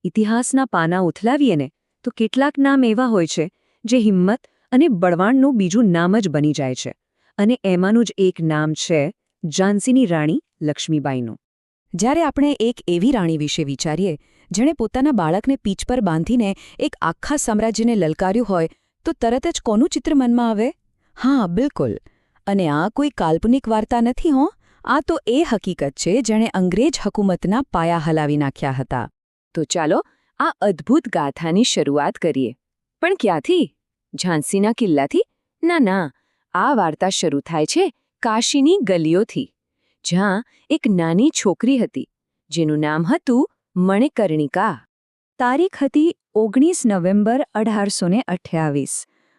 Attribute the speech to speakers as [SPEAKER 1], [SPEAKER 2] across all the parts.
[SPEAKER 1] ઇતિહાસના પાના ઉથલાવીએ ને તો કેટલાક નામ એવા હોય છે જે હિંમત અને બળવાનનું બીજું નામ જ બની જાય છે. અને એમાંનું જ એક નામ છે ઝાંસીની રાણી લક્ષ્મીબાઈનું.
[SPEAKER 2] જ્યારે આપણે એક એવી રાણી વિશે વિચારીએ જેણે પોતાના બાળકને પીઠ પર બાંધીને એક આખા સામ્રાજ્યને લલકાર્યું હોય તો તરત જ કોનું ચિત્ર મનમાં આવે? હા, બિલકુલ. અને આ કોઈ કાલ્પનિક વાર્તા નથી હો. આ તો એ હકીકત છે જેણે અંગ્રેજ હકુમતના પાયા હલાવી નાખ્યા હતા.
[SPEAKER 1] તો ચાલો આ અદ્ભુત ગાથાની શરૂઆત કરીએ. પણ ક્યાંથી? ઝાંસીના કિલ્લાથી? ના, આ વાર્તા શરૂ થાય છે કાશીની ગલીઓથી, જ્યાં એક નાની છોકરી હતી જેનું નામ હતું મણિકર્ણિકા. તારીખ હતી 19 નવેમ્બર 1828.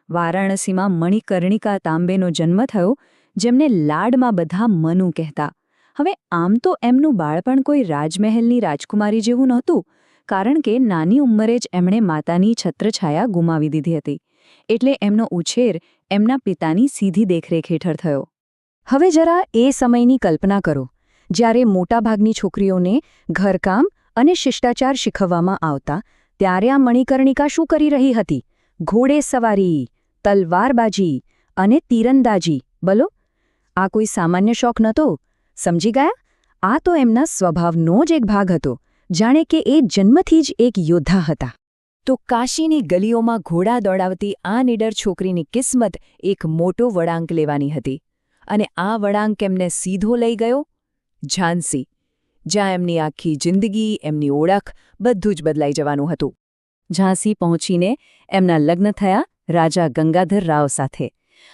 [SPEAKER 1] વારાણસીમાં મણિકર્ણિકા તાંબેનો જન્મ થયો, જેમને લાડમાં બધા મનુ કહેતા. હવે આમ તો એમનું બાળપણ કોઈ રાજમહેલની રાજકુમારી જેવું નહોતું, કારણ કે નાની ઉંમરે જ એમણે માતાની છત્રછાયા ગુમાવી દીધી હતી. એટલે એમનો ઉછેર એમના પિતાની સીધી દેખરેખ હેઠળ થયો.
[SPEAKER 2] હવે જરા એ સમયની કલ્પના કરો, જ્યારે મોટાભાગની છોકરીઓને ઘરકામ અને શિષ્ટાચાર શીખવવામાં આવતા, ત્યારે આ મણિકર્ણિકા શું કરી રહી હતી? ઘોડેસવારી, તલવારબાજી અને તીરંદાજી. બોલો, આ કોઈ સામાન્ય શોખ નહોતો. સમજી ગયા? આ તો એમના સ્વભાવનો જ એક ભાગ હતો, જાણે કે એ જન્મથી જ એક યોદ્ધા હતા. તો કાશીની ગલીઓમાં ઘોડા દોડાવતી આ નીડર છોકરીની કિસ્મત એક મોટો વળાંક લેવાની હતી. અને આ વળાંક એમને સીધો લઈ ગયો ઝાંસી, જ્યાં એમની આખી જિંદગી, એમની ઓળખ બધું જ બદલાઈ જવાનું હતું.
[SPEAKER 1] ઝાંસી પહોંચીને એમના લગ્ન થયા રાજા ગંગાધર રાવ સાથે.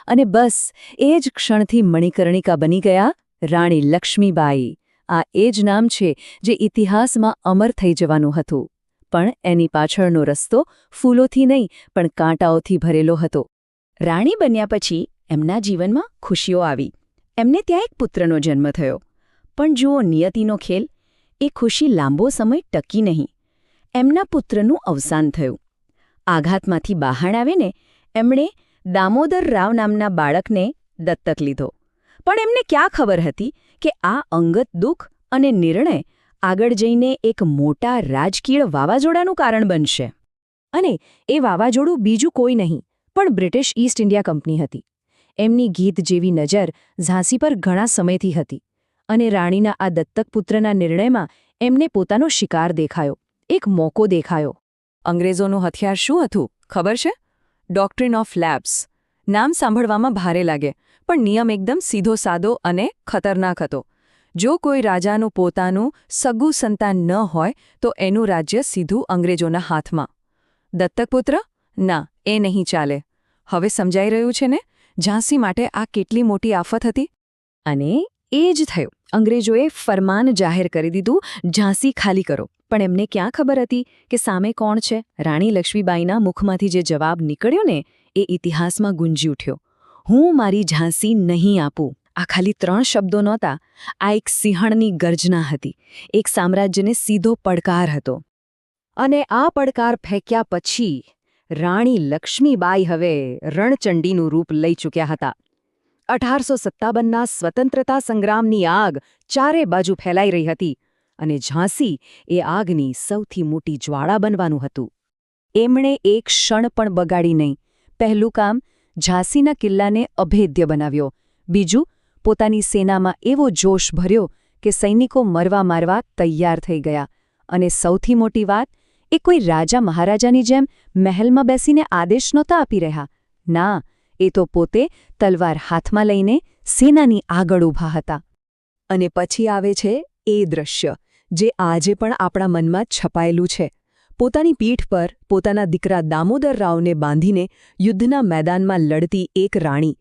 [SPEAKER 1] અને બસ એ જ ક્ષણથી મણિકર્ણિકા બની ગયા રાણી લક્ષ્મીબાઈ. આ એ જ નામ છે જે ઇતિહાસમાં અમર થઈ જવાનું હતું. પણ એની પાછળનો રસ્તો ફૂલોથી નહીં પણ કાંટાઓથી ભરેલો હતો.
[SPEAKER 2] રાણી બન્યા પછી એમના જીવનમાં ખુશીઓ આવી. એમને ત્યાં એક પુત્રનો જન્મ થયો. પણ જુઓ નિયતિનો ખેલ, એ ખુશી લાંબો સમય ટકી નહીં. એમના પુત્રનું અવસાન થયું. આઘાતમાંથી બહાર આવીને એમણે દામોદર રાવ નામના બાળકને દત્તક લીધો. પણ એમને ક્યાં ખબર હતી કે આ અંગત દુઃખ અને નિર્ણય આગળ જઈને એક મોટા રાજકીય વાવાઝોડાનું કારણ બનશે. અને એ વાવાઝોડું બીજું કોઈ નહીં પણ બ્રિટિશ ઈસ્ટ ઇન્ડિયા કંપની હતી. એમની ગીધ જેવી નજર ઝાંસી પર ઘણા સમયથી હતી. અને રાણીના આ દત્તક પુત્રના નિર્ણયમાં એમને પોતાનો શિકાર દેખાયો, એક મોકો દેખાયો.
[SPEAKER 1] અંગ્રેજોનું હથિયાર શું હતું ખબર છે? ડોક્ટ્રિન ઓફ લેબ્સ. નામ સાંભળવામાં ભારે લાગે, પણ નિયમ એકદમ સીધો સાદો અને ખતરનાક હતો. જો કોઈ રાજાનું પોતાનું સગું સંતાન ન હોય તો એનું રાજ્ય સીધું અંગ્રેજોના હાથમાં. દત્તકપુત્ર? ના, એ નહીં ચાલે. હવે સમજાઈ રહ્યું છે ને ઝાંસી માટે આ કેટલી મોટી આફત હતી?
[SPEAKER 2] અને એ જ થયું. અંગ્રેજોએ ફરમાન જાહેર કરી દીધું, ઝાંસી ખાલી કરો. પણ એમને ક્યાં ખબર હતી કે સામે કોણ છે? રાણી લક્ષ્મીબાઈના મુખમાંથી જે જવાબ નીકળ્યો ને એ ઇતિહાસમાં ગુંજી ઉઠ્યો. હું મારી ઝાંસી નહીં આપું. આ ખાલી 3 શબ્દો નહોતા, આ એક સિંહણની ગર્જના હતી, એક સામ્રાજ્યને સીધો પડકાર હતો. અને આ પડકાર ફેંક્યા પછી રાણી લક્ષ્મીબાઈ હવે રણચંડીનું રૂપ લઈ ચૂક્યા હતા. 1857ના સ્વતંત્રતા સંગ્રામની આગ ચારે બાજુ ફેલાઈ રહી હતી અને ઝાંસી એ આગની સૌથી મોટી જ્વાળા બનવાનું હતું. એમણે એક ક્ષણ પણ બગાડી નહીં. પહેલું કામ, ઝાંસીના કિલ્લાને અભેદ્ય બનાવ્યો. બીજું, પોતાની સેનામાં એવો જોશ ભર્યો કે સૈનિકો મરવા મારવા તૈયાર થઈ ગયા. અને સૌથી મોટી વાત, એ કોઈ રાજા મહારાજાની જેમ મહેલમાં બેસીને આદેશ નહોતા આપી રહ્યા. ના, એ તો પોતે તલવાર હાથમાં લઈને સેનાની આગળ ઊભા હતા. અને પછી આવે છે એ દ્રશ્ય જે આજે પણ આપણા મનમાં છપાયેલું છે. પોતાની પીઠ પર પોતાના દીકરા દામોદર રાવને બાંધીને યુદ્ધના મેદાનમાં લડતી એક રાણી.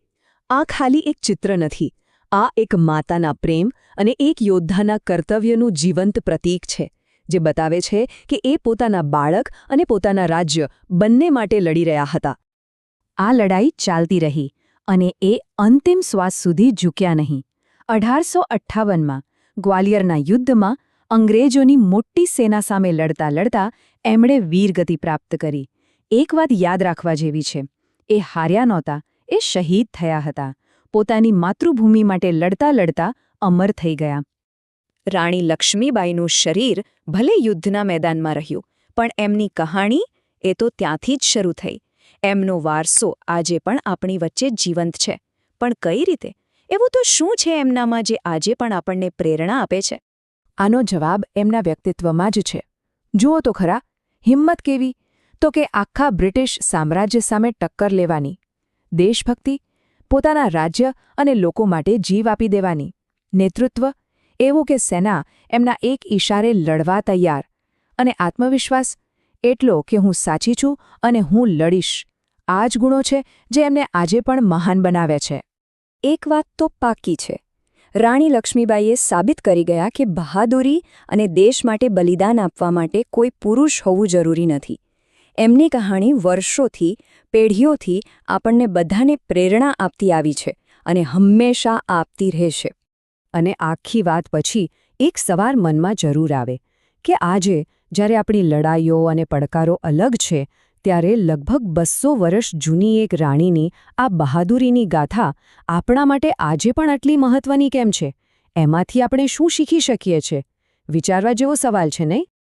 [SPEAKER 2] આ ખાલી એક ચિત્ર નથી, આ એક માતાના પ્રેમ અને એક યોદ્ધાના કર્તવ્યનું જીવંત પ્રતીક છે, જે બતાવે છે કે એ પોતાના બાળક અને પોતાના રાજ્ય બંને માટે લડી રહ્યા હતા. આ લડાઈ ચાલતી રહી અને એ અંતિમ શ્વાસ સુધી ઝૂક્યા નહીં. 1858માં ગ્વાલિયરના યુદ્ધમાં અંગ્રેજોની મોટી સેના સામે લડતા લડતા એમણે વીરગતિ પ્રાપ્ત કરી. એક વાત યાદ રાખવા જેવી છે, એ હાર્યા નહોતા, એ શહીદ થયા હતા. પોતાની માતૃભૂમિ માટે લડતા લડતા અમર થઈ ગયા. રાણી લક્ષ્મીબાઈનું શરીર ભલે યુદ્ધના મેદાનમાં રહ્યું, પણ એમની કહાણી એ તો ત્યાંથી જ શરૂ થઈ. એમનો વારસો આજે પણ આપણી વચ્ચે જીવંત છે. પણ કઈ રીતે? એવું તો શું છે એમનામાં જે આજે પણ આપણને પ્રેરણા આપે છે?
[SPEAKER 1] આનો જવાબ એમના વ્યક્તિત્વમાં જ છે. જુઓ તો ખરા, હિંમત કેવી! તો કે આખા બ્રિટિશ સામ્રાજ્ય સામે ટક્કર લેવાની, દેશભક્તિ, પોતાના રાજ્ય અને લોકો માટે જીવ આપી દેવાની, નેતૃત્વ એવું કે સેના એમના એક ઈશારે લડવા તૈયાર, અને આત્મવિશ્વાસ એટલો કે હું સાચી છું અને હું લડીશ. આ જ ગુણો છે જે એમને આજે પણ મહાન બનાવ્યા છે.
[SPEAKER 2] એક વાત તો પાક્કી છે. રાણી લક્ષ્મીબાઈએ સાબિત કરી ગયા કે બહાદુરી અને દેશ માટે બલિદાન આપવા માટે કોઈ પુરુષ હોવું જરૂરી નથી. એમની કહાણી વર્ષોથી, પેઢીઓથી આપણને બધાને પ્રેરણા આપતી આવી છે અને હંમેશા આપતી રહેશે.
[SPEAKER 1] અને આખી વાત પછી એક સવાલ મનમાં જરૂર આવે કે આજે જ્યારે આપણી લડાઈઓ અને પડકારો અલગ છે, ત્યારે લગભગ 200 વર્ષ જૂની એક રાણીની આ બહાદુરીની ગાથા આપણા માટે આજે પણ આટલી મહત્વની કેમ છે? એમાંથી આપણે શું શીખી શકીએ છીએ? વિચારવા જેવો સવાલ છે, નહીં?